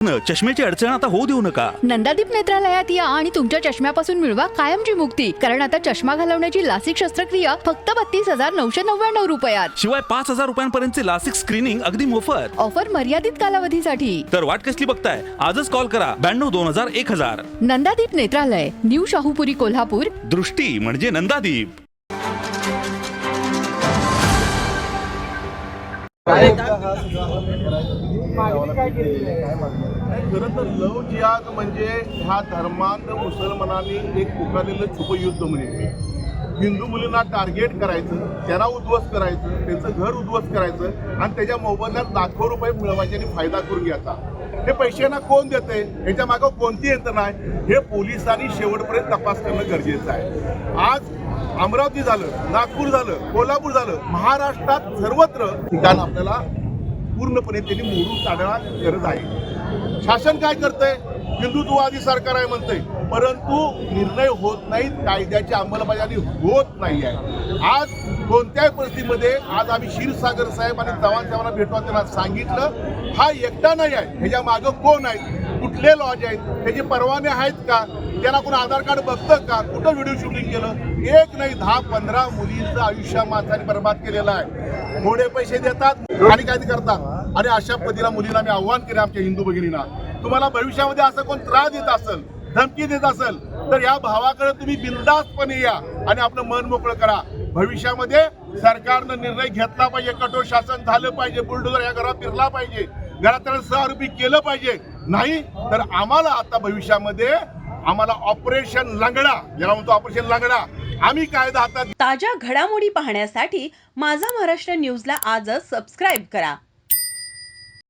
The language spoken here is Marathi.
चष्म्याची अडचण आता होऊ देऊ नका. नंदादीप नेत्रालयात या आणि तुमच्या चष्म्यापासून मिळवा कायमची मुक्ती. कारण आता चष्मा घालवण्याची लासिक शस्त्रक्रिया फक्त 32,999 रुपयात. शिवाय 5,000 रुपयांपर्यंतचे लासिक स्क्रीनिंग अगदी मोफत. ऑफर मर्यादित कालावधीसाठी. तर वाट कसली बघताय, आजच कॉल करा 92-2000-1000. नंदादीप नेत्रालय, न्यू शाहूपुरी, कोल्हापूर. दृष्टी म्हणजे नंदादीप. खरं तर लव जिहाद म्हणजे ह्या धर्मांध मुसलमानांनी एक पुकारलेलं छुपं युद्ध म्हणजे हिंदू मुलींना टार्गेट करायचं, त्यांना उद्ध्वस्त करायचं, त्यांचं घर उद्ध्वस्त करायचं आणि त्याच्या मोबदल्यात लाखो रुपये मिळवायचे आणि फायदा करून घ्यायचा. हे पैशांना कोण देते, ह्याच्या मागं कोणती यंत्रणा आहे, हे पोलिसांनी शेवटपर्यंत तपास करणं गरजेचं आहे. आज अमरावती झालं, नागपूर झालं, कोल्हापूर झालं, महाराष्ट्रात सर्वत्र ठिकाण आपल्याला पूर्णपणे त्यांनी मोडून काढण्याची गरज आहे. शासन काय करतंय, हिंदुत्ववादी सरकार आहे म्हणतंय, परंतु निर्णय होत नाहीत, कायद्याची अंमलबजावणी होत नाही आहे. आज कोणत्याही परिस्थितीमध्ये आज आम्ही क्षीरसागर साहेब आणि चव्हाण साहेबांना भेटून त्यांना सांगितलं, हा एकटा नाही आहे, ह्याच्या मागं कोण आहेत, कुठले लॉज आहेत, त्याचे परवाने आहेत का, त्यांना कोण आधार कार्ड बघतं का, कुठं व्हिडिओ शूटिंग केलं, एक नाही 10-15 मुलींचं आयुष्य माणसाने बर्बाद केलेलं आहे. थोडे पैसे देतात आणि काय ते करतात. आणि अशा पद्धतीला मुलींना मी आव्हान केलं आमच्या हिंदू भगिनींना, तुम्हाला भविष्यामध्ये असं कोण त्रास देत असेल, धमकी देत असेल तर या भावाकडे तुम्ही बिनधास्तपणे या आणि आपलं मन मोकळं करा. भविष्यामध्ये सरकारनं निर्णय घेतला पाहिजे, कठोर शासन झालं पाहिजे, बुलडोझर या घरात फिरला पाहिजे, घरात त्याला सहआरोपी केलं पाहिजे. नाही तर आम्हाला आता भविष्यामध्ये आम्हाला ऑपरेशन लंगडा, ज्याला म्हणतो ऑपरेशन लंगडा, आम्ही कायदा हातात. ताज्या घडामोडी पाहण्यासाठी माझा महाराष्ट्र न्यूजला आजच सबस्क्राईब करा.